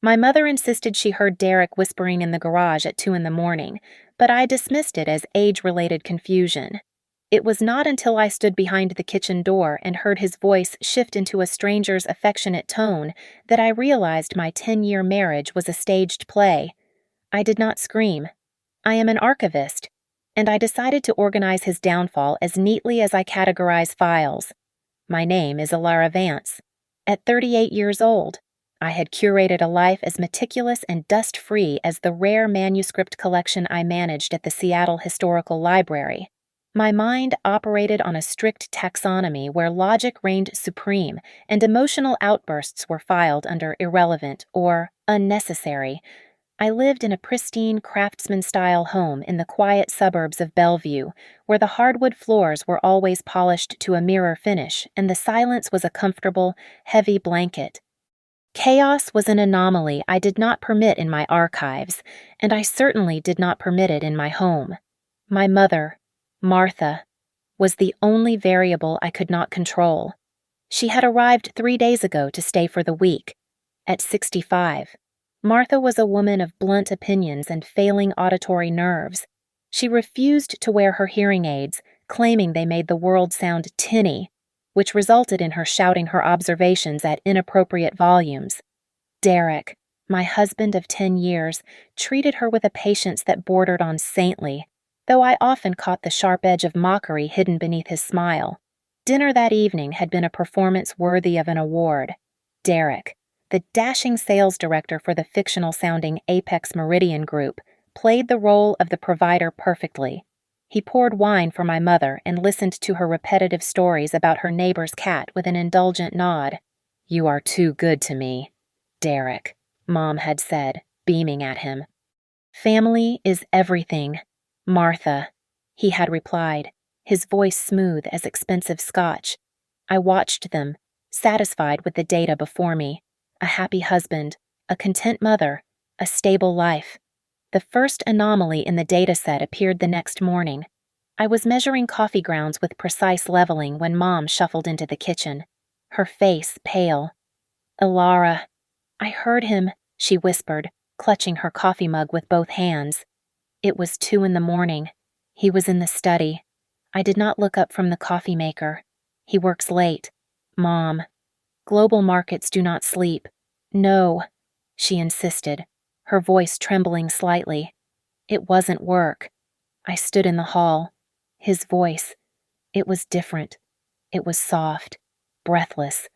My mother insisted she heard Derek whispering in the garage at 2 in the morning, but I dismissed it as age-related confusion. It was not until I stood behind the kitchen door and heard his voice shift into a stranger's affectionate tone that I realized my 10-year marriage was a staged play. I did not scream. I am an archivist, and I decided to organize his downfall as neatly as I categorize files. My name is Alara Vance. At 38 years old, I had curated a life as meticulous and dust-free as the rare manuscript collection I managed at the Seattle Historical Library. My mind operated on a strict taxonomy where logic reigned supreme and emotional outbursts were filed under irrelevant or unnecessary. I lived in a pristine craftsman-style home in the quiet suburbs of Bellevue, where the hardwood floors were always polished to a mirror finish and the silence was a comfortable, heavy blanket. Chaos was an anomaly I did not permit in my archives, and I certainly did not permit it in my home. My mother, Martha, was the only variable I could not control. She had arrived 3 days ago to stay for the week. At 65, Martha was a woman of blunt opinions and failing auditory nerves. She refused to wear her hearing aids, claiming they made the world sound tinny, which resulted in her shouting her observations at inappropriate volumes. Derek, my husband of 10 years, treated her with a patience that bordered on saintly, though I often caught the sharp edge of mockery hidden beneath his smile. Dinner that evening had been a performance worthy of an award. Derek, the dashing sales director for the fictional-sounding Apex Meridian Group, played the role of the provider perfectly. He poured wine for my mother and listened to her repetitive stories about her neighbor's cat with an indulgent nod. "You are too good to me, Derek," Mom had said, beaming at him. "Family is everything, Martha," he had replied, his voice smooth as expensive scotch. I watched them, satisfied with the data before me. A happy husband, a content mother, a stable life. The first anomaly in the dataset appeared the next morning. I was measuring coffee grounds with precise leveling when Mom shuffled into the kitchen, her face pale. "Alara." "I heard him," she whispered, clutching her coffee mug with both hands. It was 2 in the morning. He was in the study. I did not look up from the coffee maker. "He works late." "Mom, global markets do not sleep." "No," she insisted, her voice trembling slightly. "It wasn't work." I stood in the hall. His voice. It was different. It was soft, breathless,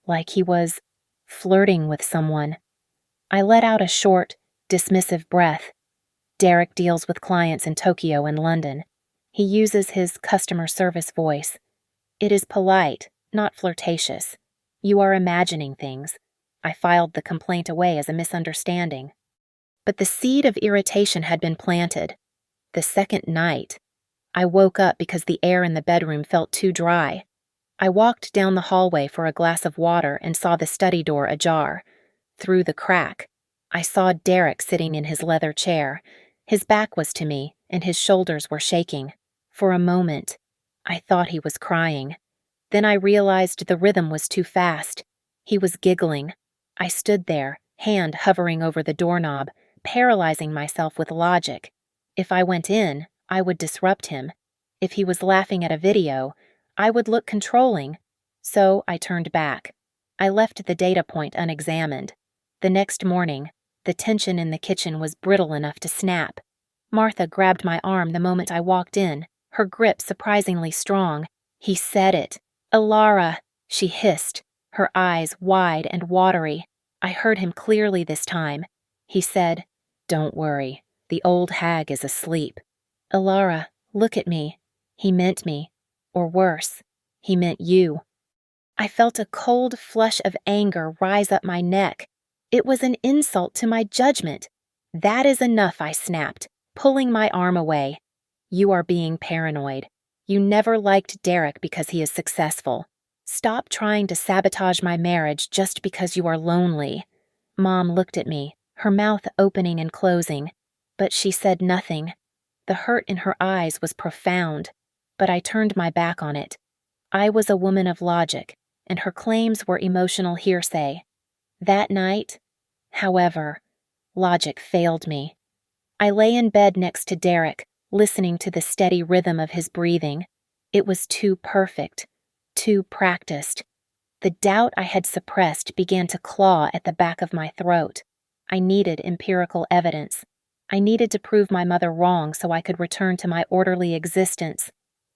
like he was flirting with someone. I let out a short, dismissive breath. Derek deals with clients in Tokyo and London. He uses his customer service voice. It is polite, not flirtatious. "You are imagining things." I filed the complaint away as a misunderstanding. But the seed of irritation had been planted. The second night, I woke up because the air in the bedroom felt too dry. I walked down the hallway for a glass of water and saw the study door ajar. Through the crack, I saw Derek sitting in his leather chair. His back was to me, and his shoulders were shaking. For a moment, I thought he was crying. Then I realized the rhythm was too fast. He was giggling. I stood there, hand hovering over the doorknob, paralyzing myself with logic. If I went in, I would disrupt him. If he was laughing at a video, I would look controlling. So I turned back. I left the data point unexamined. The next morning, the tension in the kitchen was brittle enough to snap. Martha grabbed my arm the moment I walked in, her grip surprisingly strong. "He said it. Alara," she hissed, her eyes wide and watery. I heard him clearly this time. He said, "Don't worry, the old hag is asleep." "Alara, look at me." He meant me. Or worse, he meant you. I felt a cold flush of anger rise up my neck. It was an insult to my judgment. "That is enough," I snapped, pulling my arm away. "You are being paranoid. You never liked Derek because he is successful. Stop trying to sabotage my marriage just because you are lonely." Mom looked at me, her mouth opening and closing, but she said nothing. The hurt in her eyes was profound, but I turned my back on it. I was a woman of logic, and her claims were emotional hearsay. That night, However, logic failed me. I lay in bed next to Derek, listening to the steady rhythm of his breathing. It was too perfect, too practiced. The doubt I had suppressed began to claw at the back of my throat. I needed empirical evidence. I needed to prove my mother wrong so I could return to my orderly existence.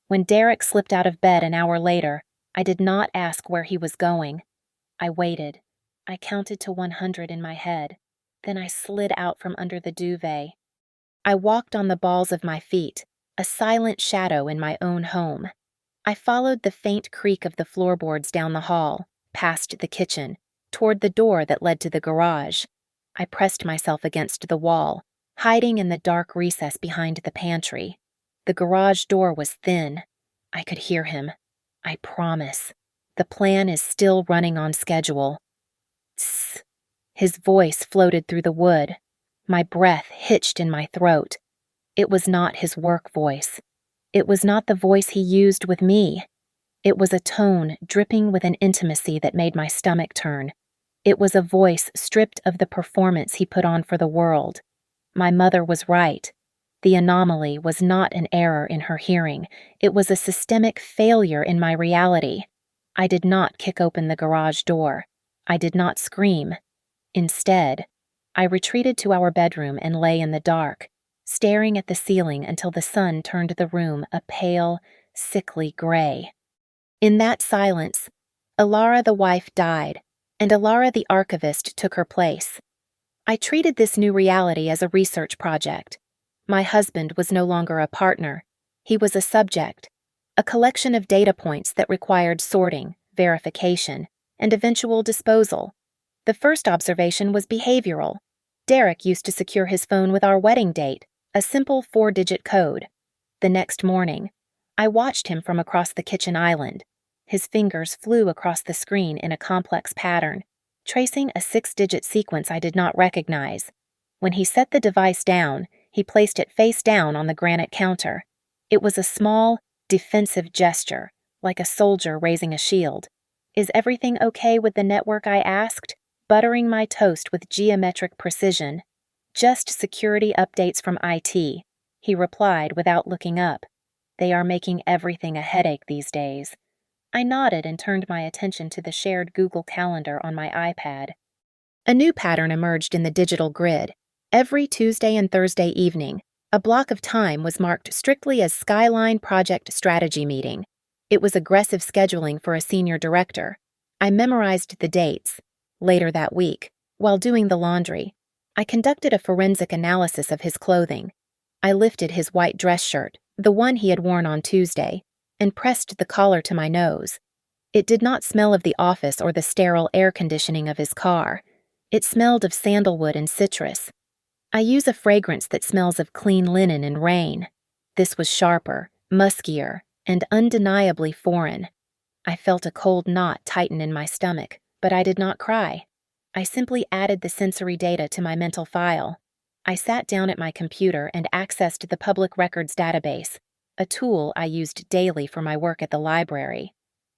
When Derek slipped out of bed an hour later, I did not ask where he was going. I waited. I counted to 100 in my head. Then I slid out from under the duvet. I walked on the balls of my feet, a silent shadow in my own home. I followed the faint creak of the floorboards down the hall, past the kitchen, toward the door that led to the garage. I pressed myself against the wall, hiding in the dark recess behind the pantry. The garage door was thin. I could hear him. I promise. The plan is still running on schedule. Tss. His voice floated through the wood. My breath hitched in my throat. It was not his work voice. It was not the voice he used with me. It was a tone dripping with an intimacy that made my stomach turn. It was a voice stripped of the performance he put on for the world. My mother was right. The anomaly was not an error in her hearing. It was a systemic failure in my reality. I did not kick open the garage door. I did not scream. Instead, I retreated to our bedroom and lay in the dark, staring at the ceiling until the sun turned the room a pale, sickly gray. In that silence, Alara the wife died, and Alara the archivist took her place. I treated this new reality as a research project. My husband was no longer a partner. He was a subject, a collection of data points that required sorting, verification, and eventual disposal. The first observation was behavioral. Derek used to secure his phone with our wedding date, a simple 4-digit code. The next morning, I watched him from across the kitchen island. His fingers flew across the screen in a complex pattern, tracing a 6-digit sequence I did not recognize. When he set the device down, he placed it face down on the granite counter. It was a small, defensive gesture, like a soldier raising a shield. "Is everything okay with the network?" I asked, buttering my toast with geometric precision. "Just security updates from IT," he replied without looking up. "They are making everything a headache these days." I nodded and turned my attention to the shared Google Calendar on my iPad. A new pattern emerged in the digital grid. Every Tuesday and Thursday evening, a block of time was marked strictly as Skyline Project Strategy Meeting. It was aggressive scheduling for a senior director. I memorized the dates. Later that week, while doing the laundry, I conducted a forensic analysis of his clothing. I lifted his white dress shirt, the one he had worn on Tuesday, and pressed the collar to my nose. It did not smell of the office or the sterile air conditioning of his car. It smelled of sandalwood and citrus. I use a fragrance that smells of clean linen and rain. This was sharper, muskier, and undeniably foreign. I felt a cold knot tighten in my stomach, but I did not cry. I simply added the sensory data to my mental file. I sat down at my computer and accessed the public records database, a tool I used daily for my work at the library.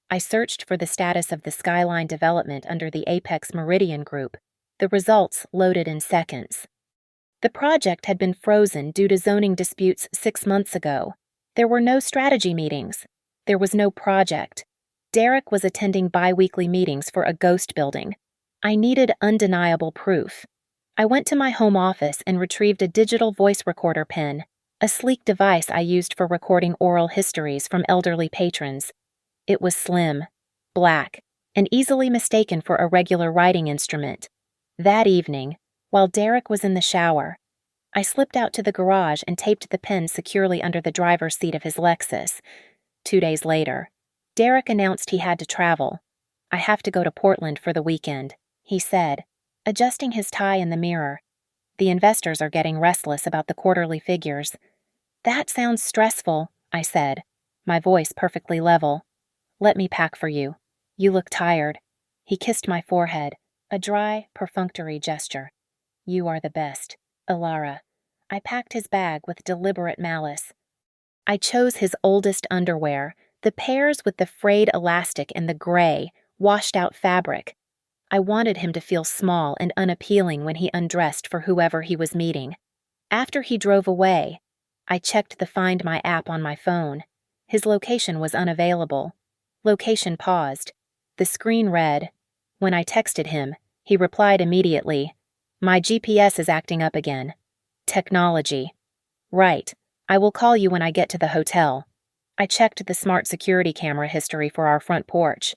I searched for the status of the Skyline development under the Apex Meridian Group. The results loaded in seconds. The project had been frozen due to zoning disputes 6 months ago. There were no strategy meetings. There was no project. Derek was attending bi-weekly meetings for a ghost building. I needed undeniable proof. I went to my home office and retrieved a digital voice recorder pen, a sleek device I used for recording oral histories from elderly patrons. It was slim, black, and easily mistaken for a regular writing instrument. That evening, while Derek was in the shower, I slipped out to the garage and taped the pen securely under the driver's seat of his Lexus. 2 days later, Derek announced he had to travel. "I have to go to Portland for the weekend," he said, adjusting his tie in the mirror. "The investors are getting restless about the quarterly figures." "That sounds stressful," I said, my voice perfectly level. "Let me pack for you. You look tired." He kissed my forehead, a dry, perfunctory gesture. "You are the best, Alara." I packed his bag with deliberate malice. I chose his oldest underwear, the pairs with the frayed elastic and the gray, washed-out fabric. I wanted him to feel small and unappealing when he undressed for whoever he was meeting. After he drove away, I checked the Find My app on my phone. His location was unavailable. Location paused. The screen read. When I texted him, he replied immediately, "My GPS is acting up again." Technology. Right. I will call you when I get to the hotel. I checked the smart security camera history for our front porch.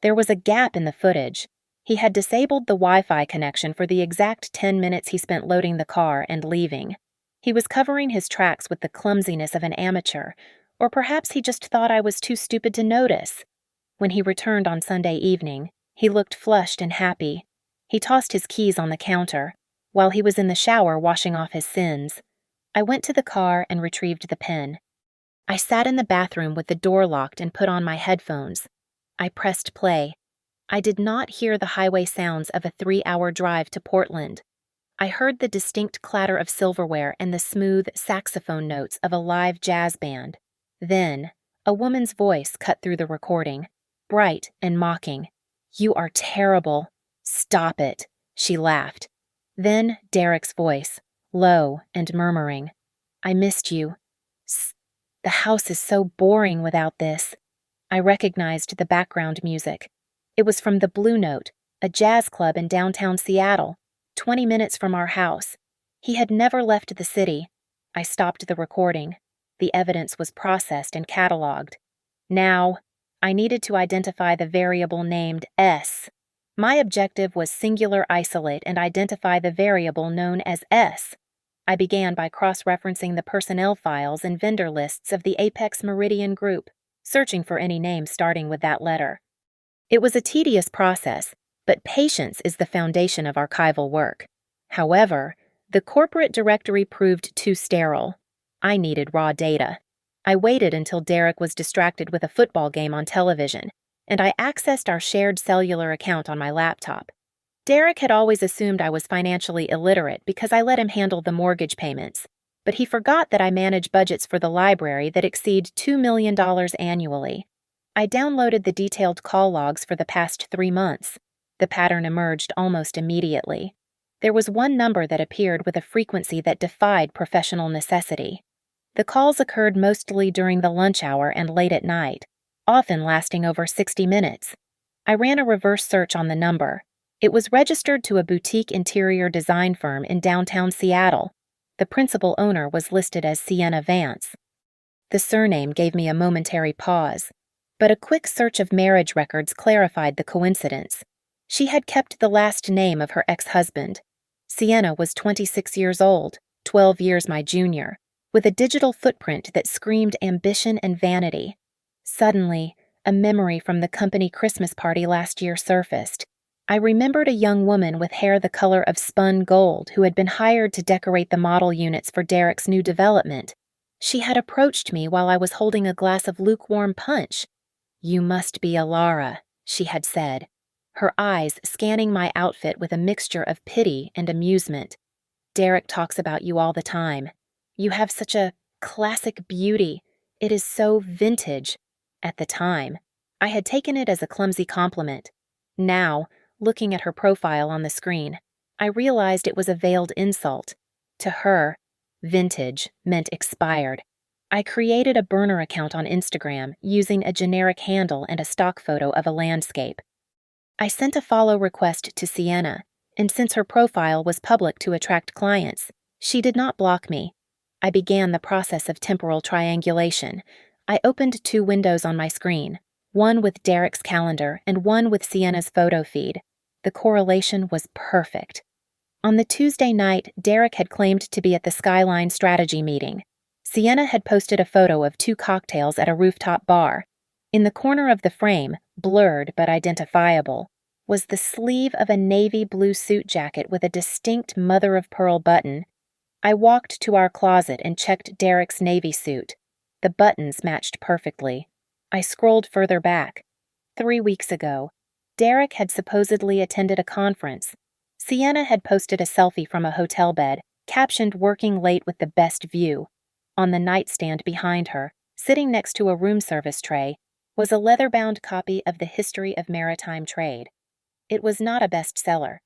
There was a gap in the footage. He had disabled the Wi-Fi connection for the exact 10 minutes he spent loading the car and leaving. He was covering his tracks with the clumsiness of an amateur, or perhaps he just thought I was too stupid to notice. When he returned on Sunday evening, he looked flushed and happy. He tossed his keys on the counter, while he was in the shower washing off his sins. I went to the car and retrieved the pen. I sat in the bathroom with the door locked and put on my headphones. I pressed play. I did not hear the highway sounds of a 3-hour drive to Portland. I heard the distinct clatter of silverware and the smooth saxophone notes of a live jazz band. Then, a woman's voice cut through the recording, bright and mocking. "You are terrible. Stop it," she laughed. Then Derek's voice, low and murmuring. "I missed you. The house is so boring without this." I recognized the background music. It was from the Blue Note, a jazz club in downtown Seattle, 20 minutes from our house. He had never left the city. I stopped the recording. The evidence was processed and cataloged. Now, I needed to identify the variable named S. My objective was singular isolate and identify the variable known as S. I began by cross-referencing the personnel files and vendor lists of the Apex Meridian Group, searching for any name starting with that letter. It was a tedious process, but patience is the foundation of archival work. However, the corporate directory proved too sterile. I needed raw data. I waited until Derek was distracted with a football game on television, and I accessed our shared cellular account on my laptop. Derek had always assumed I was financially illiterate because I let him handle the mortgage payments, but he forgot that I manage budgets for the library that exceed $2 million annually. I downloaded the detailed call logs for the past 3 months. The pattern emerged almost immediately. There was one number that appeared with a frequency that defied professional necessity. The calls occurred mostly during the lunch hour and late at night, often lasting over 60 minutes. I ran a reverse search on the number. It was registered to a boutique interior design firm in downtown Seattle. The principal owner was listed as Sienna Vance. The surname gave me a momentary pause, but a quick search of marriage records clarified the coincidence. She had kept the last name of her ex-husband. Sienna was 26 years old, 12 years my junior, with a digital footprint that screamed ambition and vanity. Suddenly, a memory from the company Christmas party last year surfaced. I remembered a young woman with hair the color of spun gold who had been hired to decorate the model units for Derek's new development. She had approached me while I was holding a glass of lukewarm punch. "You must be Alara," she had said, her eyes scanning my outfit with a mixture of pity and amusement. "Derek talks about you all the time. You have such a classic beauty. It is so vintage." At the time, I had taken it as a clumsy compliment. Now, looking at her profile on the screen, I realized it was a veiled insult. To her, vintage meant expired. I created a burner account on Instagram using a generic handle and a stock photo of a landscape. I sent a follow request to Sienna, and since her profile was public to attract clients, she did not block me. I began the process of temporal triangulation. I opened 2 windows on my screen, one with Derek's calendar and one with Sienna's photo feed. The correlation was perfect. On the Tuesday night, Derek had claimed to be at the Skyline strategy meeting. Sienna had posted a photo of 2 cocktails at a rooftop bar. In the corner of the frame, blurred but identifiable, was the sleeve of a navy blue suit jacket with a distinct mother-of-pearl button. I walked to our closet and checked Derek's navy suit. The buttons matched perfectly. I scrolled further back. 3 weeks ago, Derek had supposedly attended a conference. Sienna had posted a selfie from a hotel bed, captioned "working late with the best view." On the nightstand behind her, sitting next to a room service tray, was a leather-bound copy of the History of Maritime Trade. It was not a bestseller.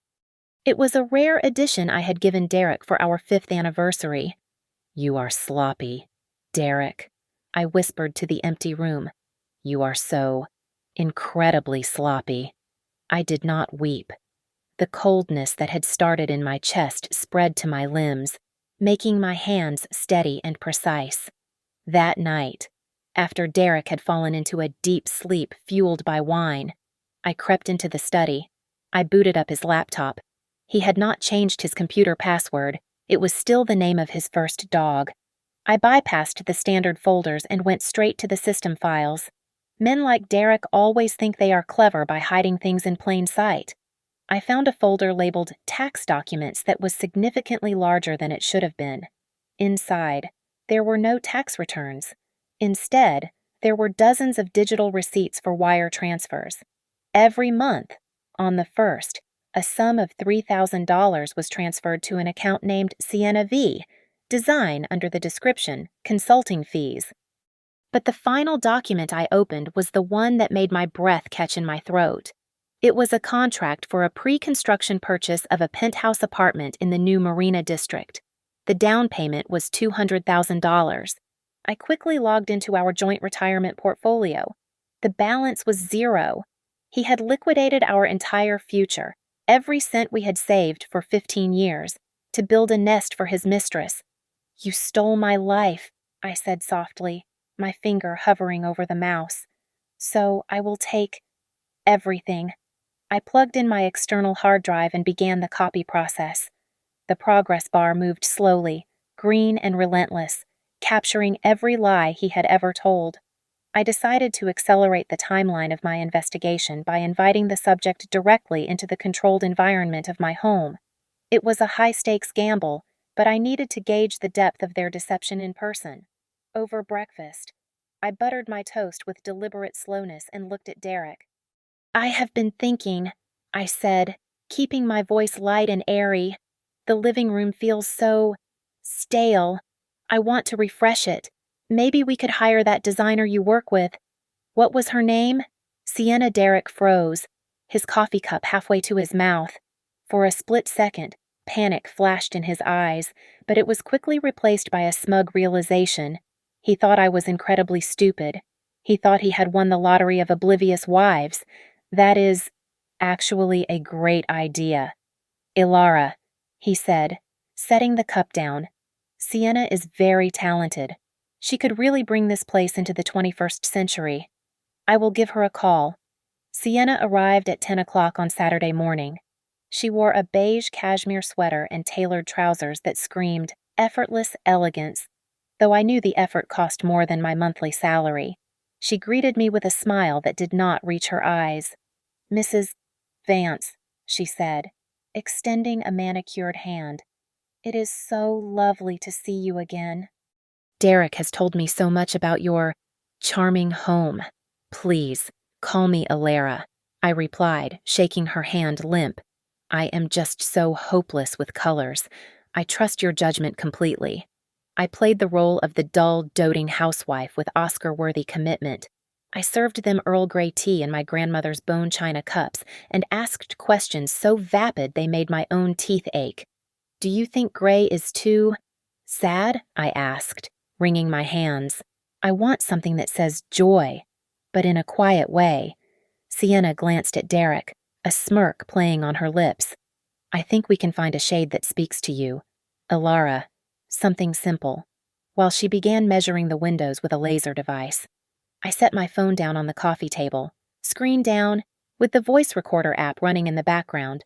It was a rare edition I had given Derek for our 5th anniversary. "You are sloppy, Derek," I whispered to the empty room. "You are so incredibly sloppy." I did not weep. The coldness that had started in my chest spread to my limbs, making my hands steady and precise. That night, after Derek had fallen into a deep sleep fueled by wine, I crept into the study. I booted up his laptop. He had not changed his computer password. It was still the name of his first dog. I bypassed the standard folders and went straight to the system files. Men like Derek always think they are clever by hiding things in plain sight. I found a folder labeled tax documents that was significantly larger than it should have been. Inside, there were no tax returns. Instead, there were dozens of digital receipts for wire transfers. Every month, on the 1st, a sum of $3,000 was transferred to an account named Sienna V, design under the description, consulting fees. But the final document I opened was the one that made my breath catch in my throat. It was a contract for a pre-construction purchase of a penthouse apartment in the new Marina district. The down payment was $200,000. I quickly logged into our joint retirement portfolio. The balance was zero. He had liquidated our entire future, every cent we had saved for 15 years, to build a nest for his mistress. "You stole my life," I said softly, my finger hovering over the mouse. "So I will take everything." I plugged in my external hard drive and began the copy process. The progress bar moved slowly, green and relentless, capturing every lie he had ever told. I decided to accelerate the timeline of my investigation by inviting the subject directly into the controlled environment of my home. It was a high-stakes gamble, but I needed to gauge the depth of their deception in person. Over breakfast, I buttered my toast with deliberate slowness and looked at Derek. "I have been thinking," I said, keeping my voice light and airy. "The living room feels so stale. I want to refresh it. Maybe we could hire that designer you work with. What was her name?" Sienna. Derek froze, his coffee cup halfway to his mouth. For a split second, panic flashed in his eyes, but it was quickly replaced by a smug realization. He thought I was incredibly stupid. He thought he had won the lottery of oblivious wives. "That is actually a great idea." "Ilara," he said, setting the cup down. "Sienna is very talented. She could really bring this place into the 21st century. I will give her a call." Sienna arrived at 10 o'clock on Saturday morning. She wore a beige cashmere sweater and tailored trousers that screamed effortless elegance, though I knew the effort cost more than my monthly salary. She greeted me with a smile that did not reach her eyes. "Mrs. Vance," she said, extending a manicured hand. "It is so lovely to see you again. Derek has told me so much about your charming home. Please, call me Ilara," I replied, shaking her hand limp. "I am just so hopeless with colors. I trust your judgment completely." I played the role of the dull, doting housewife with Oscar-worthy commitment. I served them Earl Grey tea in my grandmother's bone china cups and asked questions so vapid they made my own teeth ache. "Do you think gray is too sad?" I asked, wringing my hands. "I want something that says joy, but in a quiet way." Sienna glanced at Derek, a smirk playing on her lips. "I think we can find a shade that speaks to you. Ilara, something simple," while she began measuring the windows with a laser device. I set my phone down on the coffee table, screen down, with the voice recorder app running in the background.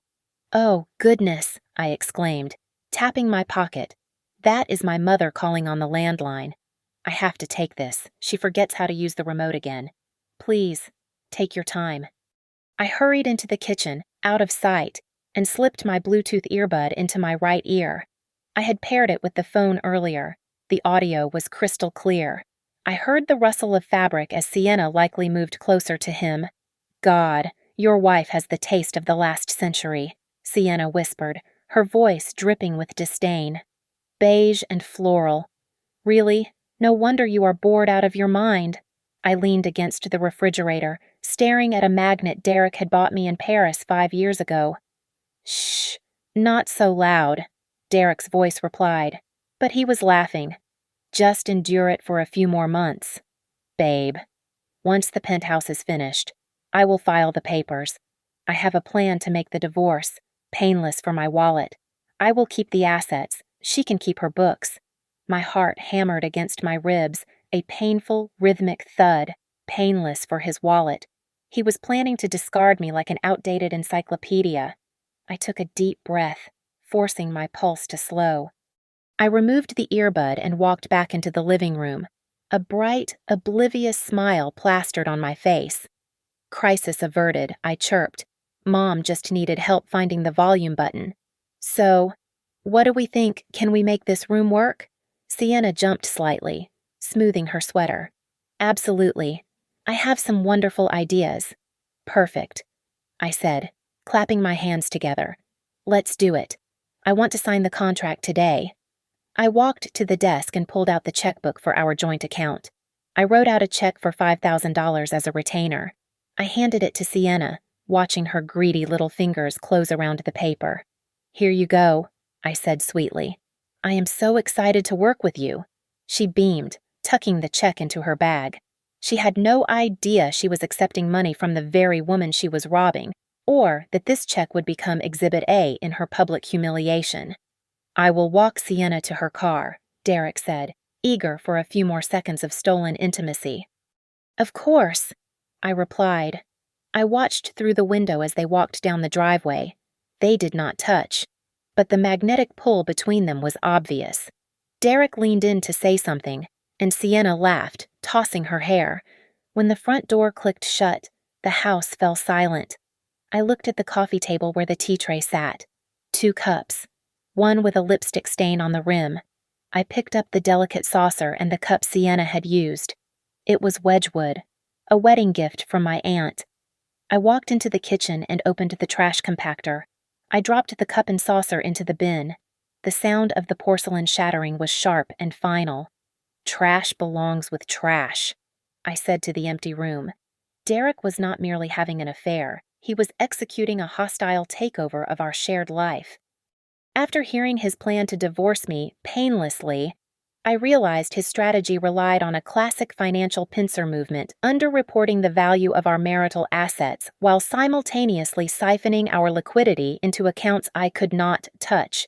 "Oh, goodness," I exclaimed, tapping my pocket. "That is my mother calling on the landline. I have to take this. She forgets how to use the remote again. Please, take your time." I hurried into the kitchen, out of sight, and slipped my Bluetooth earbud into my right ear. I had paired it with the phone earlier. The audio was crystal clear. I heard the rustle of fabric as Sienna likely moved closer to him. "God, your wife has the taste of the last century," Sienna whispered, her voice dripping with disdain. "Beige and floral. Really? No wonder you are bored out of your mind." I leaned against the refrigerator, staring at a magnet Derek had bought me in Paris 5 years ago. "Shh, not so loud," Derek's voice replied, but he was laughing. "Just endure it for a few more months. Babe, once the penthouse is finished, I will file the papers. I have a plan to make the divorce painless for my wallet. I will keep the assets. She can keep her books." My heart hammered against my ribs, a painful, rhythmic thud, painless for his wallet. He was planning to discard me like an outdated encyclopedia. I took a deep breath, forcing my pulse to slow. I removed the earbud and walked back into the living room. A bright, oblivious smile plastered on my face. "Crisis averted," I chirped. Mom just needed help finding the volume button. "So, what do we think? Can we make this room work?" Sienna jumped slightly, smoothing her sweater. "Absolutely. I have some wonderful ideas." "Perfect," I said, clapping my hands together. "Let's do it. I want to sign the contract today." I walked to the desk and pulled out the checkbook for our joint account. I wrote out a check for $5,000 as a retainer. I handed it to Sienna, watching her greedy little fingers close around the paper. "Here you go," I said sweetly. "I am so excited to work with you." She beamed, tucking the check into her bag. She had no idea she was accepting money from the very woman she was robbing, or that this check would become Exhibit A in her public humiliation. "I will walk Sienna to her car," Derek said, eager for a few more seconds of stolen intimacy. "Of course," I replied. I watched through the window as they walked down the driveway. They did not touch, but the magnetic pull between them was obvious. Derek leaned in to say something, and Sienna laughed, tossing her hair. When the front door clicked shut, the house fell silent. I looked at the coffee table where the tea tray sat. 2 cups, one with a lipstick stain on the rim. I picked up the delicate saucer and the cup Sienna had used. It was Wedgwood, a wedding gift from my aunt. I walked into the kitchen and opened the trash compactor. I dropped the cup and saucer into the bin. The sound of the porcelain shattering was sharp and final. "Trash belongs with trash," I said to the empty room. Derek was not merely having an affair, he was executing a hostile takeover of our shared life. After hearing his plan to divorce me painlessly, I realized his strategy relied on a classic financial pincer movement, underreporting the value of our marital assets while simultaneously siphoning our liquidity into accounts I could not touch.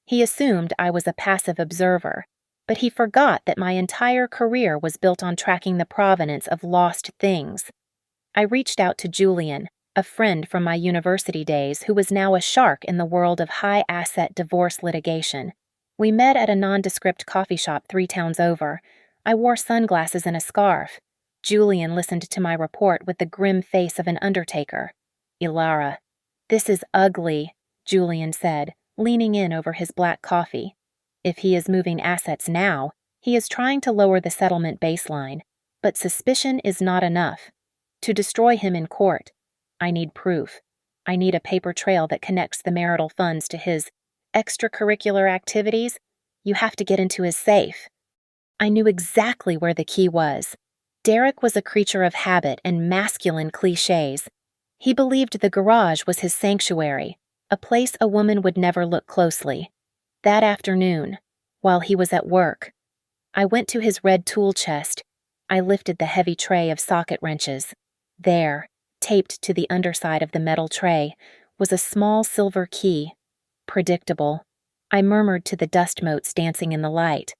He assumed I was a passive observer, but he forgot that my entire career was built on tracking the provenance of lost things. I reached out to Julian, a friend from my university days who was now a shark in the world of high-asset divorce litigation. We met at a nondescript coffee shop 3 towns over. I wore sunglasses and a scarf. Julian listened to my report with the grim face of an undertaker. "Ilara, this is ugly," Julian said, leaning in over his black coffee. "If he is moving assets now, he is trying to lower the settlement baseline. But suspicion is not enough. To destroy him in court, I need proof. I need a paper trail that connects the marital funds to his extracurricular activities. You have to get into his safe." I knew exactly where the key was. Derek was a creature of habit and masculine cliches. He believed the garage was his sanctuary, a place a woman would never look closely. That afternoon, while he was at work, I went to his red tool chest. I lifted the heavy tray of socket wrenches. There, taped to the underside of the metal tray, was a small silver key. Predictable. I murmured to the dust motes dancing in the light.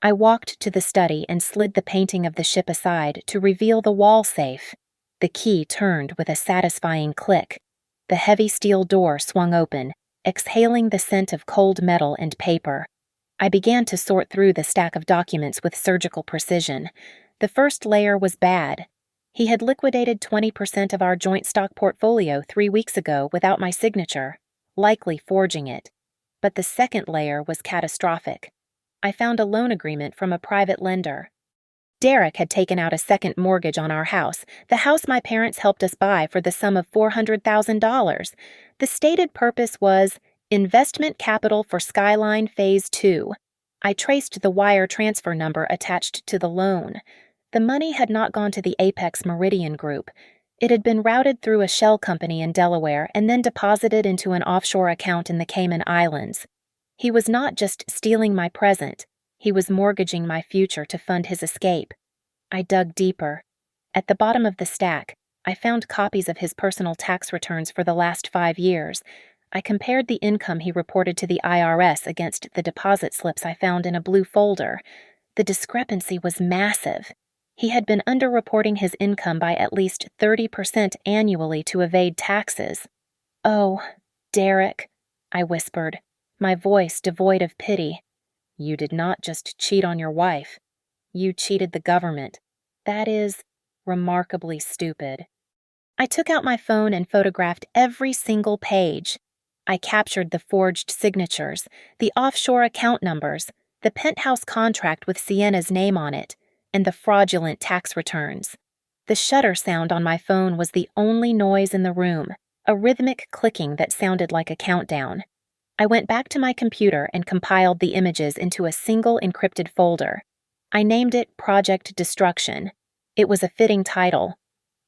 I walked to the study and slid the painting of the ship aside to reveal the wall safe. The key turned with a satisfying click. The heavy steel door swung open, exhaling the scent of cold metal and paper. I began to sort through the stack of documents with surgical precision. The first layer was bad. He had liquidated 20% of our joint stock portfolio 3 weeks ago without my signature, likely forging it. But the second layer was catastrophic. I found a loan agreement from a private lender. Derek had taken out a second mortgage on our house, the house my parents helped us buy for the sum of $400,000. The stated purpose was investment capital for Skyline Phase 2. I traced the wire transfer number attached to the loan. The money had not gone to the Apex Meridian Group. It had been routed through a shell company in Delaware and then deposited into an offshore account in the Cayman Islands. He was not just stealing my present, he was mortgaging my future to fund his escape. I dug deeper. At the bottom of the stack, I found copies of his personal tax returns for the last 5 years. I compared the income he reported to the IRS against the deposit slips I found in a blue folder. The discrepancy was massive. He had been underreporting his income by at least 30% annually to evade taxes. "Oh, Derek," I whispered, my voice devoid of pity. "You did not just cheat on your wife. You cheated the government. That is remarkably stupid." I took out my phone and photographed every single page. I captured the forged signatures, the offshore account numbers, the penthouse contract with Sienna's name on it, and the fraudulent tax returns. The shutter sound on my phone was the only noise in the room, a rhythmic clicking that sounded like a countdown. I went back to my computer and compiled the images into a single encrypted folder. I named it Project Destruction. It was a fitting title.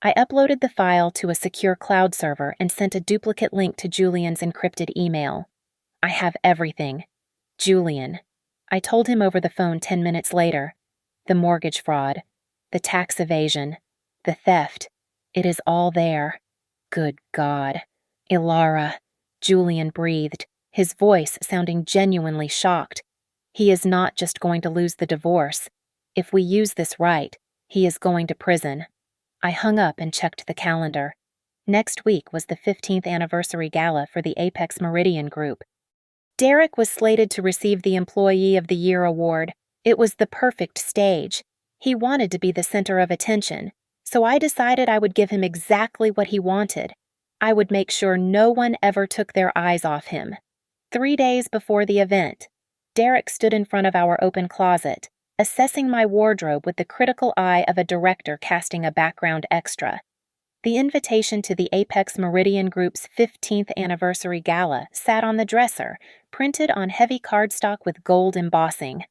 I uploaded the file to a secure cloud server and sent a duplicate link to Julian's encrypted email. "I have everything. Julian." I told him over the phone 10 minutes later. "The mortgage fraud, the tax evasion, the theft. It is all there." "Good God." "Ilara," Julian breathed, his voice sounding genuinely shocked. "He is not just going to lose the divorce. If we use this right, he is going to prison." I hung up and checked the calendar. Next week was the 15th anniversary gala for the Apex Meridian Group. Derek was slated to receive the Employee of the Year award. It was the perfect stage. He wanted to be the center of attention, so I decided I would give him exactly what he wanted. I would make sure no one ever took their eyes off him. 3 days before the event, Derek stood in front of our open closet, assessing my wardrobe with the critical eye of a director casting a background extra. The invitation to the Apex Meridian Group's 15th anniversary gala sat on the dresser, printed on heavy cardstock with gold embossing.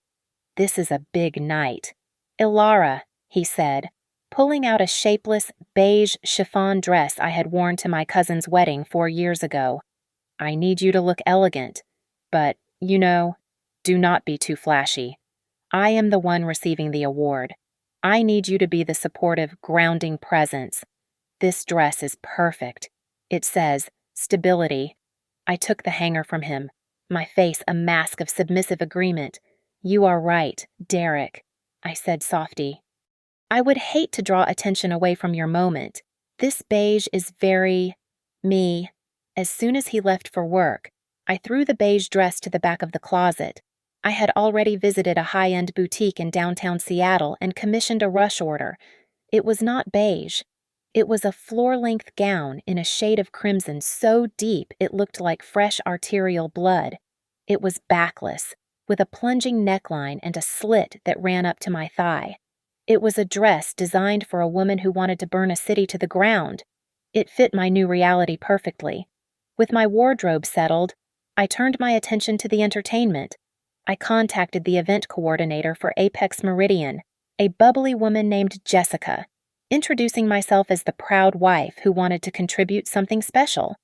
"This is a big night." "Ilara," he said, pulling out a shapeless, beige chiffon dress I had worn to my cousin's wedding 4 years ago. "I need you to look elegant, but, do not be too flashy. I am the one receiving the award. I need you to be the supportive, grounding presence. This dress is perfect. It says, stability." I took the hanger from him, my face a mask of submissive agreement. "You are right, Derek," I said softly. "I would hate to draw attention away from your moment. This beige is very me." As soon as he left for work, I threw the beige dress to the back of the closet. I had already visited a high-end boutique in downtown Seattle and commissioned a rush order. It was not beige. It was a floor-length gown in a shade of crimson so deep it looked like fresh arterial blood. It was backless, with a plunging neckline and a slit that ran up to my thigh. It was a dress designed for a woman who wanted to burn a city to the ground. It fit my new reality perfectly. With my wardrobe settled, I turned my attention to the entertainment. I contacted the event coordinator for Apex Meridian, a bubbly woman named Jessica, introducing myself as the proud wife who wanted to contribute something special.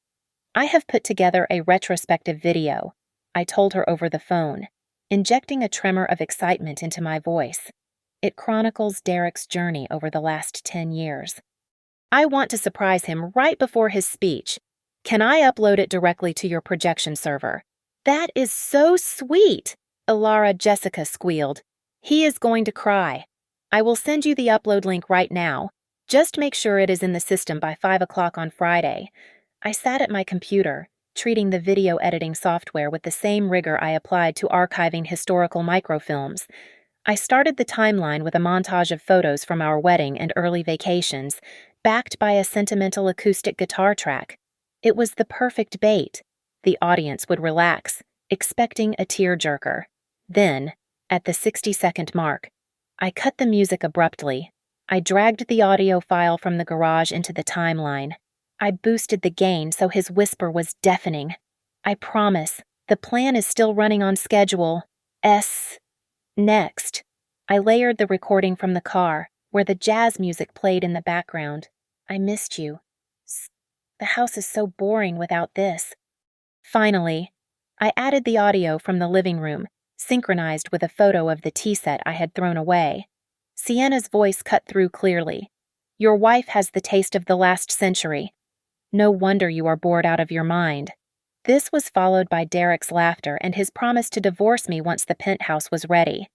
"I have put together a retrospective video," I told her over the phone, injecting a tremor of excitement into my voice. It chronicles Derek's journey over the last 10 years. "I want to surprise him right before his speech. Can I upload it directly to your projection server?" "That is so sweet," Ilara Jessica squealed. "He is going to cry. I will send you the upload link right now. Just make sure it is in the system by 5 o'clock on Friday." I sat at my computer, treating the video editing software with the same rigor I applied to archiving historical microfilms. I started the timeline with a montage of photos from our wedding and early vacations, backed by a sentimental acoustic guitar track. It was the perfect bait. The audience would relax, expecting a tearjerker. Then, at the 60-second mark, I cut the music abruptly. I dragged the audio file from the garage into the timeline. I boosted the gain so his whisper was deafening. "I promise, the plan is still running on schedule. Next, I layered the recording from the car, where the jazz music played in the background. I missed you. S- The house is so boring without this. Finally, I added the audio from the living room, synchronized with a photo of the tea set I had thrown away. Sienna's voice cut through clearly. Your wife has the taste of the last century. No wonder you are bored out of your mind. This was followed by Derek's laughter and his promise to divorce me once the penthouse was ready.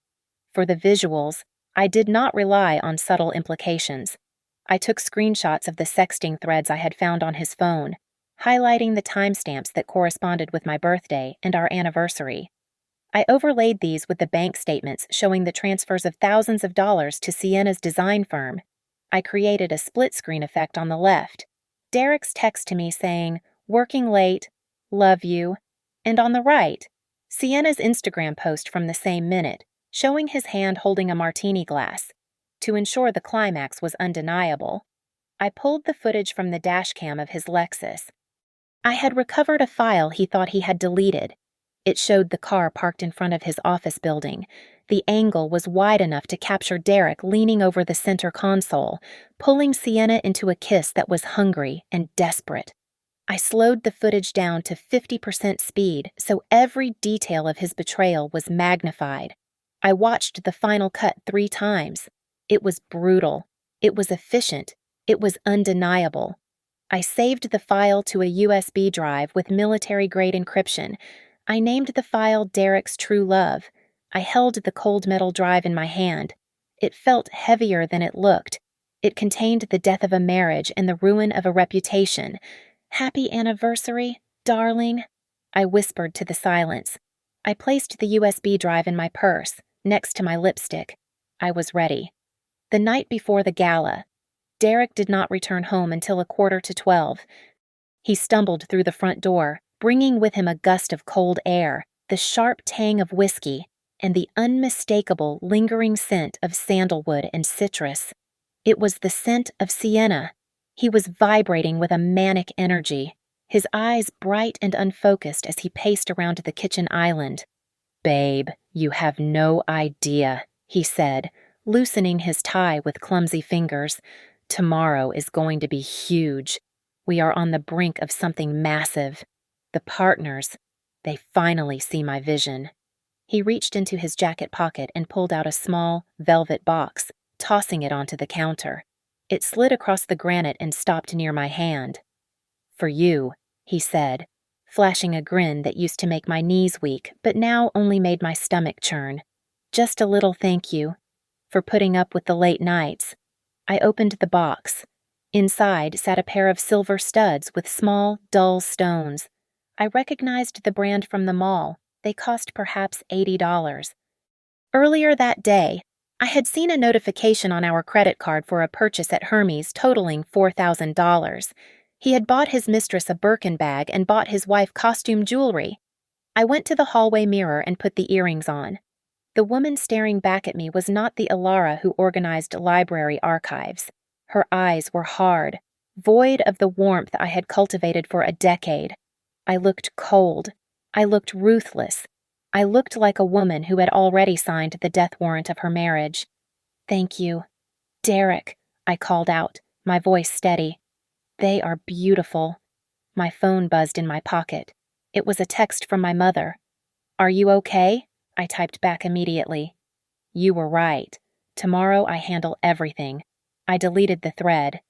For the visuals, I did not rely on subtle implications. I took screenshots of the sexting threads I had found on his phone, highlighting the timestamps that corresponded with my birthday and our anniversary. I overlaid these with the bank statements showing the transfers of thousands of dollars to Sienna's design firm. I created a split screen effect on the left. Derek's text to me saying, "Working late, love you," and on the right, Sienna's Instagram post from the same minute, showing his hand holding a martini glass. To ensure the climax was undeniable, I pulled the footage from the dashcam of his Lexus. I had recovered a file he thought he had deleted. It showed the car parked in front of his office building. The angle was wide enough to capture Derek leaning over the center console, pulling Sienna into a kiss that was hungry and desperate. I slowed the footage down to 50% speed so every detail of his betrayal was magnified. I watched the final cut 3 times. It was brutal. It was efficient. It was undeniable. I saved the file to a USB drive with military-grade encryption. I named the file Derek's True Love. I held the cold metal drive in my hand. It felt heavier than it looked. It contained the death of a marriage and the ruin of a reputation. "Happy anniversary, darling," I whispered to the silence. I placed the USB drive in my purse, next to my lipstick. I was ready. The night before the gala, Derek did not return home until 11:45. He stumbled through the front door, bringing with him a gust of cold air, the sharp tang of whiskey, and the unmistakable, lingering scent of sandalwood and citrus. It was the scent of Sienna. He was vibrating with a manic energy, his eyes bright and unfocused as he paced around the kitchen island. "Babe, you have no idea," he said, loosening his tie with clumsy fingers. "Tomorrow is going to be huge. We are on the brink of something massive. The partners, they finally see my vision." He reached into his jacket pocket and pulled out a small, velvet box, tossing it onto the counter. It slid across the granite and stopped near my hand. "For you," he said, flashing a grin that used to make my knees weak but now only made my stomach churn. "Just a little thank you. For putting up with the late nights." I opened the box. Inside sat a pair of silver studs with small, dull stones. I recognized the brand from the mall. They cost perhaps $80. Earlier that day, I had seen a notification on our credit card for a purchase at Hermes totaling $4,000. He had bought his mistress a Birkin bag and bought his wife costume jewelry. I went to the hallway mirror and put the earrings on. The woman staring back at me was not the Alara who organized library archives. Her eyes were hard, void of the warmth I had cultivated for a decade. I looked cold. I looked ruthless. I looked like a woman who had already signed the death warrant of her marriage. "Thank you. Derek," I called out, my voice steady. "They are beautiful." My phone buzzed in my pocket. It was a text from my mother. "Are you okay?" I typed back immediately. "You were right. Tomorrow I handle everything." I deleted the thread.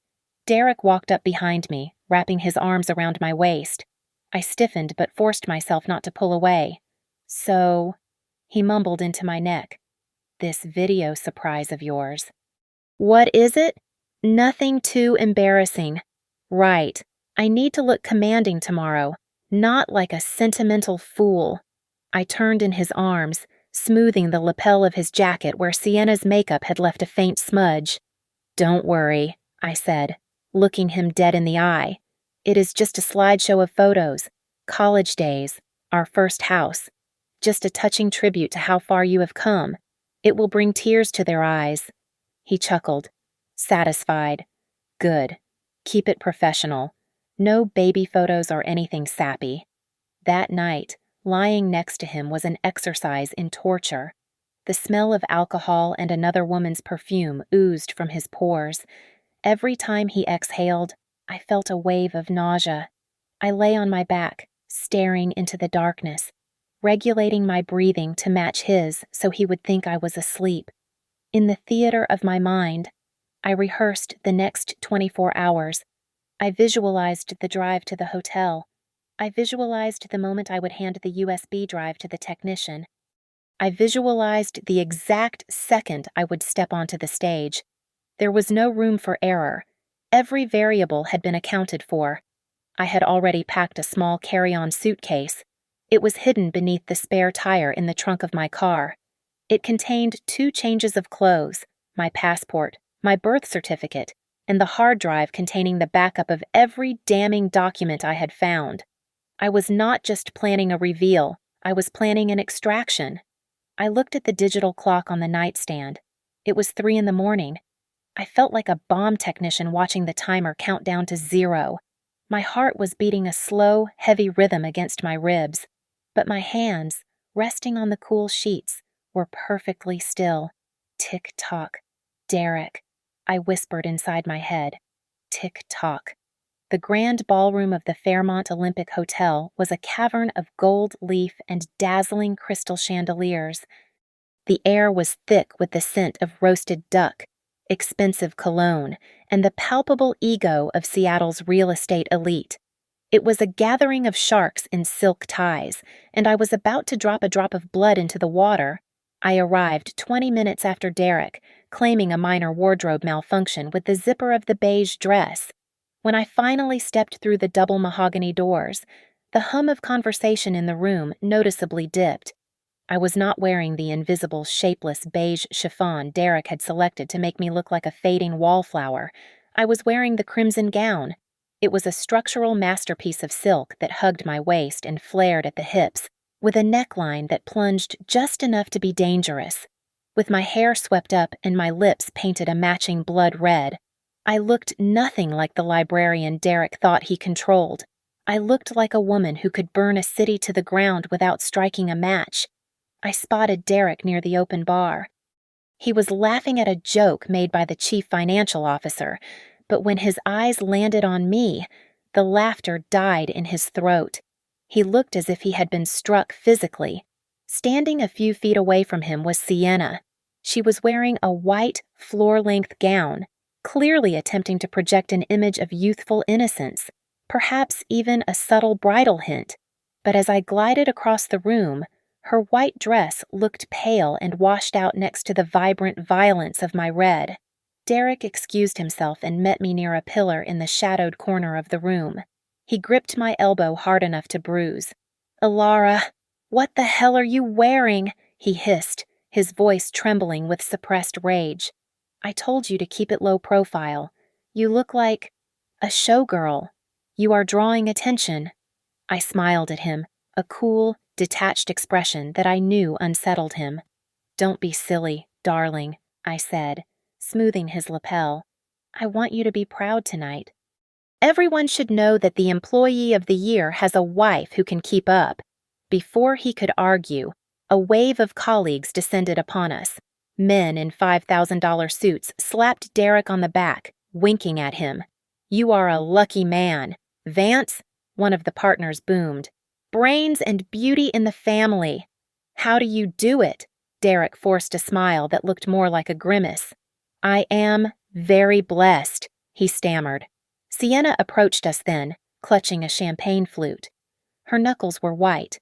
Derek walked up behind me, wrapping his arms around my waist. I stiffened but forced myself not to pull away. "So," he mumbled into my neck, "this video surprise of yours." "What is it?" "Nothing too embarrassing." "Right. I need to look commanding tomorrow, not like a sentimental fool." I turned in his arms, smoothing the lapel of his jacket where Sienna's makeup had left a faint smudge. "Don't worry," I said, looking him dead in the eye. "It is just a slideshow of photos, college days, our first house. Just a touching tribute to how far you have come. It will bring tears to their eyes." He chuckled, satisfied. "Good. Keep it professional. No baby photos or anything sappy." That night, lying next to him was an exercise in torture. The smell of alcohol and another woman's perfume oozed from his pores. Every time he exhaled, I felt a wave of nausea. I lay on my back, staring into the darkness, regulating my breathing to match his so he would think I was asleep. In the theater of my mind, I rehearsed the next 24 hours. I visualized the drive to the hotel. I visualized the moment I would hand the USB drive to the technician. I visualized the exact second I would step onto the stage. There was no room for error. Every variable had been accounted for. I had already packed a small carry-on suitcase. It was hidden beneath the spare tire in the trunk of my car. It contained 2 changes of clothes, my passport, my birth certificate, and the hard drive containing the backup of every damning document I had found. I was not just planning a reveal, I was planning an extraction. I looked at the digital clock on the nightstand. It was 3 in the morning. I felt like a bomb technician watching the timer count down to 0. My heart was beating a slow, heavy rhythm against my ribs, but my hands, resting on the cool sheets, were perfectly still. Tick-tock. Derek, I whispered inside my head. Tick-tock. The grand ballroom of the Fairmont Olympic Hotel was a cavern of gold leaf and dazzling crystal chandeliers. The air was thick with the scent of roasted duck, expensive cologne, and the palpable ego of Seattle's real estate elite. It was a gathering of sharks in silk ties, and I was about to drop a drop of blood into the water. I arrived 20 minutes after Derek, claiming a minor wardrobe malfunction with the zipper of the beige dress. When I finally stepped through the double mahogany doors, the hum of conversation in the room noticeably dipped. I was not wearing the invisible, shapeless beige chiffon Derek had selected to make me look like a fading wallflower. I was wearing the crimson gown. It was a structural masterpiece of silk that hugged my waist and flared at the hips, with a neckline that plunged just enough to be dangerous. With my hair swept up and my lips painted a matching blood red, I looked nothing like the librarian Derek thought he controlled. I looked like a woman who could burn a city to the ground without striking a match. I spotted Derek near the open bar. He was laughing at a joke made by the chief financial officer, but when his eyes landed on me, the laughter died in his throat. He looked as if he had been struck physically. Standing a few feet away from him was Sienna. She was wearing a white, floor-length gown, clearly attempting to project an image of youthful innocence, perhaps even a subtle bridal hint. But as I glided across the room, her white dress looked pale and washed out next to the vibrant violence of my red. Derek excused himself and met me near a pillar in the shadowed corner of the room. He gripped my elbow hard enough to bruise. "Ilara, what the hell are you wearing?" he hissed, his voice trembling with suppressed rage. "I told you to keep it low profile. You look like a showgirl. You are drawing attention." I smiled at him, a cool, detached expression that I knew unsettled him. "Don't be silly, darling," I said, smoothing his lapel. "I want you to be proud tonight. Everyone should know that the employee of the year has a wife who can keep up." Before he could argue, a wave of colleagues descended upon us. Men in $5,000 suits slapped Derek on the back, winking at him. "You are a lucky man. Vance," one of the partners boomed. "Brains and beauty in the family." "How do you do it?" Derek forced a smile that looked more like a grimace. "I am very blessed," he stammered. Sienna approached us then, clutching a champagne flute. Her knuckles were white.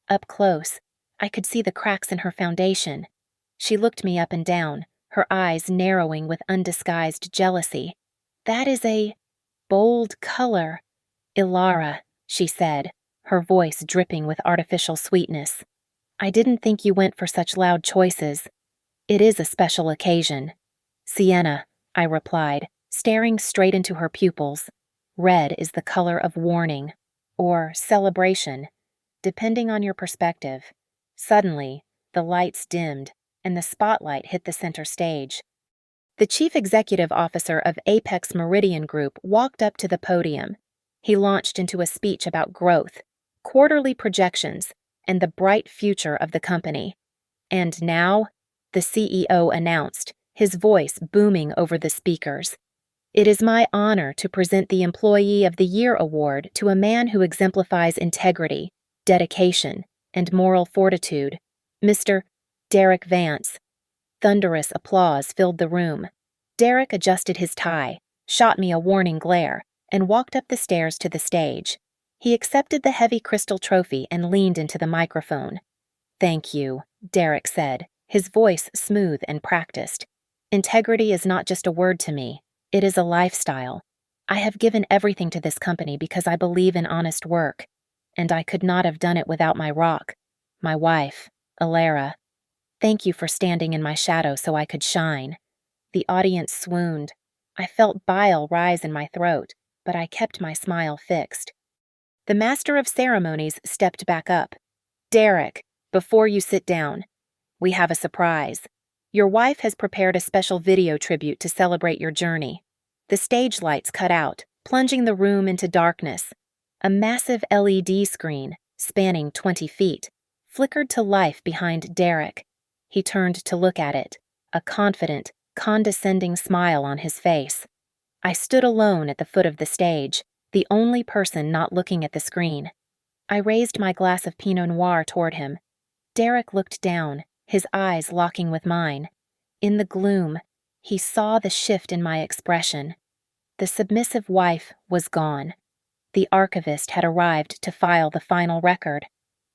Up close, I could see the cracks in her foundation. She looked me up and down, her eyes narrowing with undisguised jealousy. "That is a bold color." "Ilara," she said, her voice dripping with artificial sweetness. "I didn't think you went for such loud choices. It is a special occasion." "Sienna," I replied, staring straight into her pupils. "Red is the color of warning, or celebration, depending on your perspective." Suddenly, the lights dimmed, and the spotlight hit the center stage. The chief executive officer of Apex Meridian Group walked up to the podium. He launched into a speech about growth, quarterly projections, and the bright future of the company. "And now," the CEO announced, his voice booming over the speakers, It is my honor to present the Employee of the Year award to a man who exemplifies integrity, dedication, and moral fortitude, Mr. Derek Vance. Thunderous applause filled the room. Derek adjusted his tie, shot me a warning glare, and walked up the stairs to the stage. He accepted the heavy crystal trophy and leaned into the microphone. "Thank you," Derek said, his voice smooth and practiced. "Integrity is not just a word to me. It is a lifestyle. I have given everything to this company because I believe in honest work, and I could not have done it without my rock, my wife, Alara. Thank you for standing in my shadow so I could shine." The audience swooned. I felt bile rise in my throat, but I kept my smile fixed. The Master of Ceremonies stepped back up. "Derek, before you sit down, we have a surprise. Your wife has prepared a special video tribute to celebrate your journey." The stage lights cut out, plunging the room into darkness. A massive LED screen, spanning 20 feet, flickered to life behind Derek. He turned to look at it, a confident, condescending smile on his face. I stood alone at the foot of the stage, the only person not looking at the screen. I raised my glass of Pinot Noir toward him. Derek looked down, his eyes locking with mine. In the gloom, he saw the shift in my expression. The submissive wife was gone. The archivist had arrived to file the final record.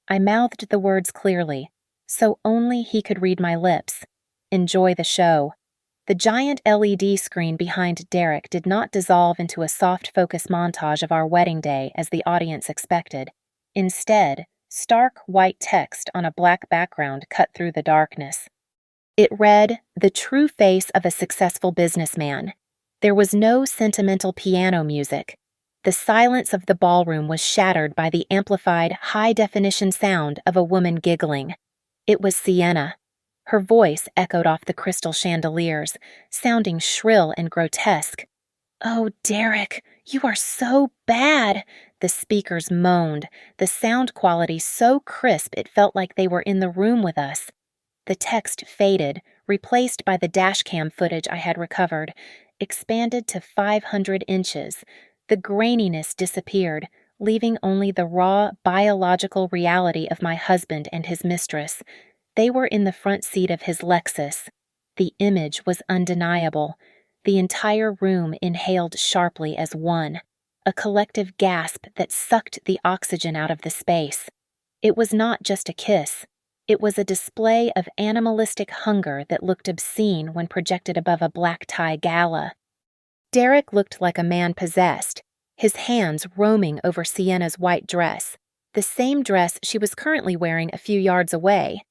I mouthed the words clearly, so only he could read my lips. "Enjoy the show." The giant LED screen behind Derek did not dissolve into a soft focus montage of our wedding day as the audience expected. Instead, stark white text on a black background cut through the darkness. It read, "The true face of a successful businessman." There was no sentimental piano music. The silence of the ballroom was shattered by the amplified, high-definition sound of a woman giggling. It was Sienna. Her voice echoed off the crystal chandeliers, sounding shrill and grotesque. "Oh, Derek, you are so bad," the speakers moaned, the sound quality so crisp it felt like they were in the room with us. The text faded, replaced by the dashcam footage I had recovered, expanded to 500 inches. The graininess disappeared, leaving only the raw, biological reality of my husband and his mistress. They were in the front seat of his Lexus. The image was undeniable. The entire room inhaled sharply as one, a collective gasp that sucked the oxygen out of the space. It was not just a kiss. It was a display of animalistic hunger that looked obscene when projected above a black tie gala. Derek looked like a man possessed, his hands roaming over Sienna's white dress, the same dress she was currently wearing a few yards away.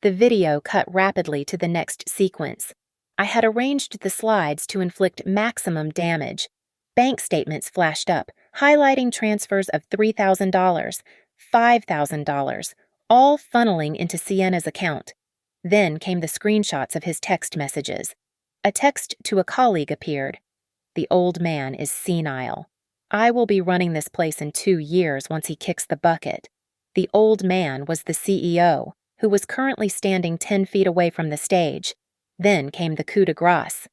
The video cut rapidly to the next sequence. I had arranged the slides to inflict maximum damage. Bank statements flashed up, highlighting transfers of $3,000, $5,000, all funneling into Sienna's account. Then came the screenshots of his text messages. A text to a colleague appeared. "The old man is senile. I will be running this place in 2 years once he kicks the bucket." The old man was the CEO, who was currently standing 10 feet away from the stage. Then came the coup de grace.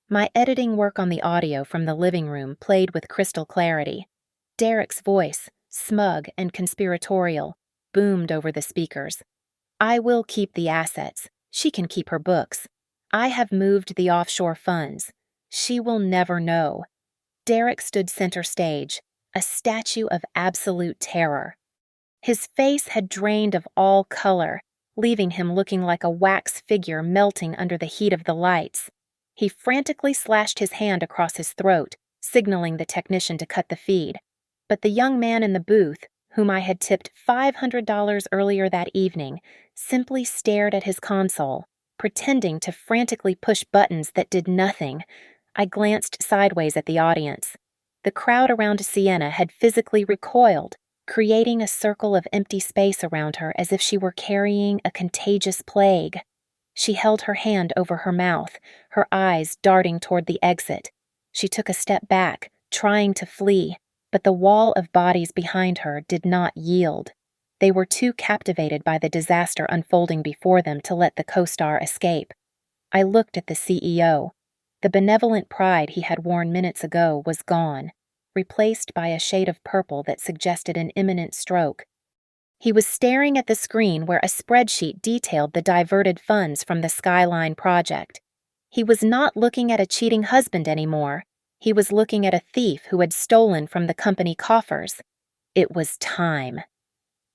My editing work on the audio from the living room played with crystal clarity. Derek's voice, smug and conspiratorial, boomed over the speakers. "I will keep the assets. She can keep her books. I have moved the offshore funds. She will never know." Derek stood center stage, a statue of absolute terror. His face had drained of all color, leaving him looking like a wax figure melting under the heat of the lights. He frantically slashed his hand across his throat, signaling the technician to cut the feed. But the young man in the booth, whom I had tipped $500 earlier that evening, simply stared at his console, pretending to frantically push buttons that did nothing. I glanced sideways at the audience. The crowd around Sienna had physically recoiled, creating a circle of empty space around her as if she were carrying a contagious plague. She held her hand over her mouth, her eyes darting toward the exit. She took a step back, trying to flee, but the wall of bodies behind her did not yield. They were too captivated by the disaster unfolding before them to let the co-star escape. I looked at the CEO. The benevolent pride he had worn minutes ago was gone, replaced by a shade of purple that suggested an imminent stroke. He was staring at the screen where a spreadsheet detailed the diverted funds from the Skyline project. He was not looking at a cheating husband anymore. He was looking at a thief who had stolen from the company coffers. It was time.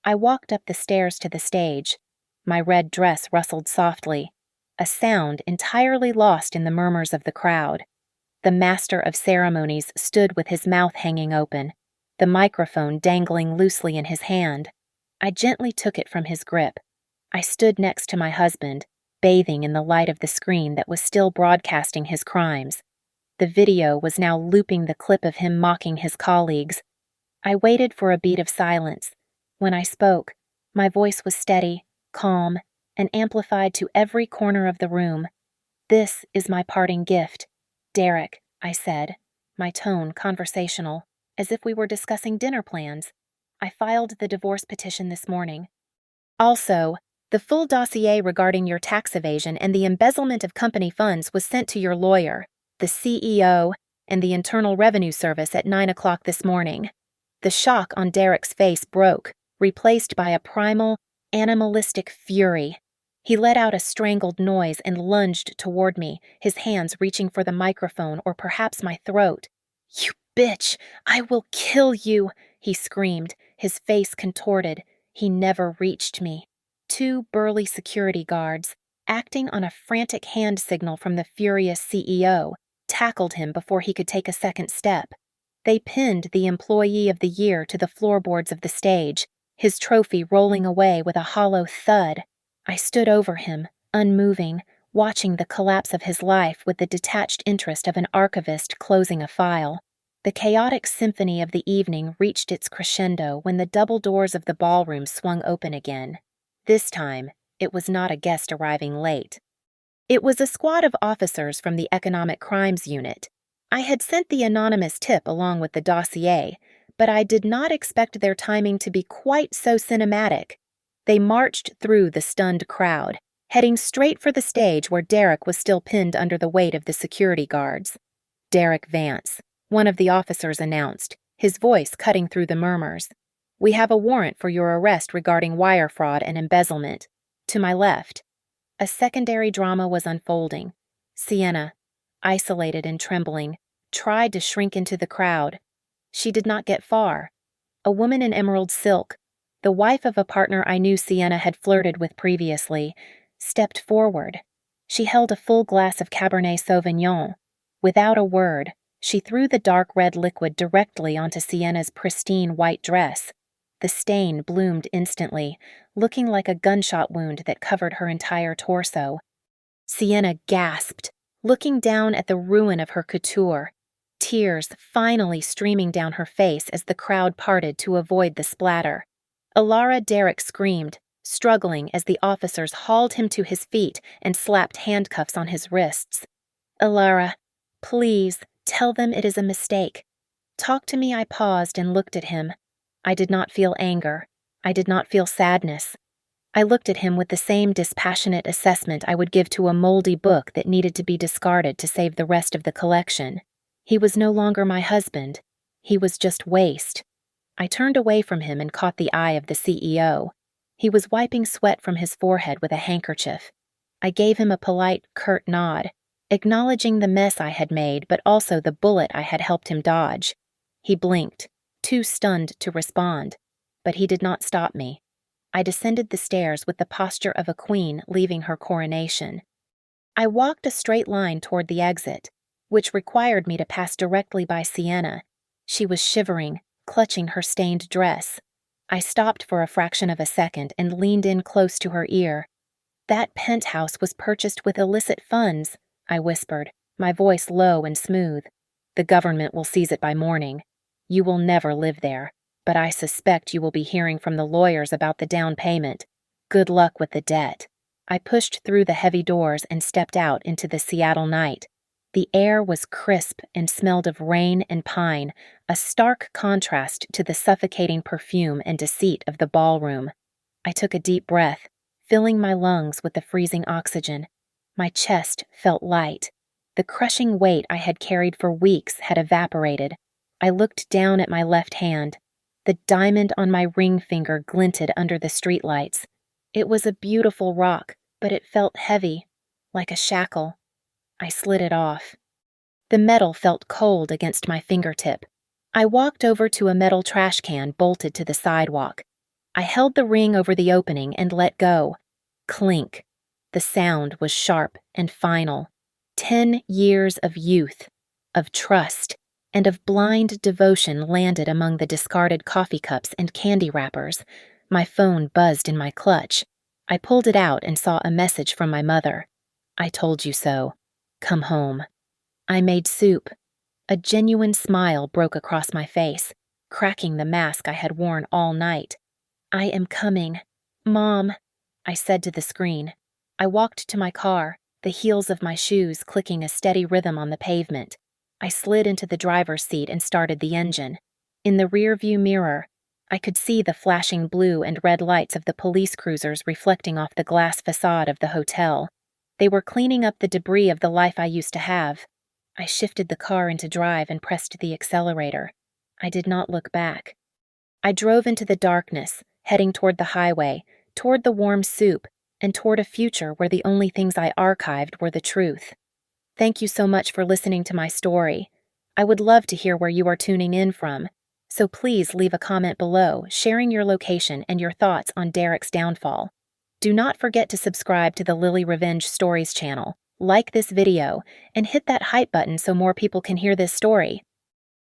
I walked up the stairs to the stage. My red dress rustled softly, a sound entirely lost in the murmurs of the crowd. The master of ceremonies stood with his mouth hanging open, the microphone dangling loosely in his hand. I gently took it from his grip. I stood next to my husband, bathing in the light of the screen that was still broadcasting his crimes. The video was now looping the clip of him mocking his colleagues. I waited for a beat of silence. When I spoke, my voice was steady, calm, and amplified to every corner of the room. "This is my parting gift. Derek," I said, my tone conversational, as if we were discussing dinner plans. "I filed the divorce petition this morning. Also, the full dossier regarding your tax evasion and the embezzlement of company funds was sent to your lawyer, the CEO, and the Internal Revenue Service at 9 o'clock this morning." The shock on Derek's face broke, replaced by a primal, animalistic fury. He let out a strangled noise and lunged toward me, his hands reaching for the microphone or perhaps my throat. "You bitch! I will kill you!" he screamed, his face contorted. He never reached me. Two burly security guards, acting on a frantic hand signal from the furious CEO, tackled him before he could take a second step. They pinned the Employee of the Year to the floorboards of the stage, his trophy rolling away with a hollow thud. I stood over him, unmoving, watching the collapse of his life with the detached interest of an archivist closing a file. The chaotic symphony of the evening reached its crescendo when the double doors of the ballroom swung open again. This time, it was not a guest arriving late. It was a squad of officers from the Economic Crimes Unit. I had sent the anonymous tip along with the dossier, but I did not expect their timing to be quite so cinematic. They marched through the stunned crowd, heading straight for the stage where Derek was still pinned under the weight of the security guards. "Derek Vance," one of the officers announced, his voice cutting through the murmurs. "We have a warrant for your arrest regarding wire fraud and embezzlement." To my left, a secondary drama was unfolding. Sienna, isolated and trembling, tried to shrink into the crowd. She did not get far. A woman in emerald silk, the wife of a partner I knew Sienna had flirted with previously, stepped forward. She held a full glass of Cabernet Sauvignon. Without a word, she threw the dark red liquid directly onto Sienna's pristine white dress. The stain bloomed instantly, looking like a gunshot wound that covered her entire torso. Sienna gasped, looking down at the ruin of her couture, tears finally streaming down her face as the crowd parted to avoid the splatter. Alara Derek screamed, struggling as the officers hauled him to his feet and slapped handcuffs on his wrists. "Alara, please, tell them it is a mistake." "Talk to me," I paused and looked at him. I did not feel anger. I did not feel sadness. I looked at him with the same dispassionate assessment I would give to a moldy book that needed to be discarded to save the rest of the collection. He was no longer my husband. He was just waste. I turned away from him and caught the eye of the CEO. He was wiping sweat from his forehead with a handkerchief. I gave him a polite, curt nod, acknowledging the mess I had made but also the bullet I had helped him dodge. He blinked, too stunned to respond, but he did not stop me. I descended the stairs with the posture of a queen leaving her coronation. I walked a straight line toward the exit, which required me to pass directly by Sienna. She was shivering, clutching her stained dress. I stopped for a fraction of a second and leaned in close to her ear. "That penthouse was purchased with illicit funds," I whispered, my voice low and smooth. "The government will seize it by morning. You will never live there, but I suspect you will be hearing from the lawyers about the down payment. Good luck with the debt." I pushed through the heavy doors and stepped out into the Seattle night. The air was crisp and smelled of rain and pine, a stark contrast to the suffocating perfume and deceit of the ballroom. I took a deep breath, filling my lungs with the freezing oxygen. My chest felt light. The crushing weight I had carried for weeks had evaporated. I looked down at my left hand. The diamond on my ring finger glinted under the streetlights. It was a beautiful rock, but it felt heavy, like a shackle. I slid it off. The metal felt cold against my fingertip. I walked over to a metal trash can bolted to the sidewalk. I held the ring over the opening and let go. Clink. The sound was sharp and final. 10 years of youth, of trust, and of blind devotion landed among the discarded coffee cups and candy wrappers. My phone buzzed in my clutch. I pulled it out and saw a message from my mother. "I told you so. Come home." I made soup. A genuine smile broke across my face, cracking the mask I had worn all night. "I am coming. Mom," I said to the screen. I walked to my car, the heels of my shoes clicking a steady rhythm on the pavement. I slid into the driver's seat and started the engine. In the rearview mirror, I could see the flashing blue and red lights of the police cruisers reflecting off the glass facade of the hotel. They were cleaning up the debris of the life I used to have. I shifted the car into drive and pressed the accelerator. I did not look back. I drove into the darkness, heading toward the highway, toward the warm soup, and toward a future where the only things I archived were the truth. Thank you so much for listening to my story. I would love to hear where you are tuning in from, so please leave a comment below sharing your location and your thoughts on Derek's downfall. Do not forget to subscribe to the Lily Revenge Stories channel, like this video, and hit that hype button so more people can hear this story.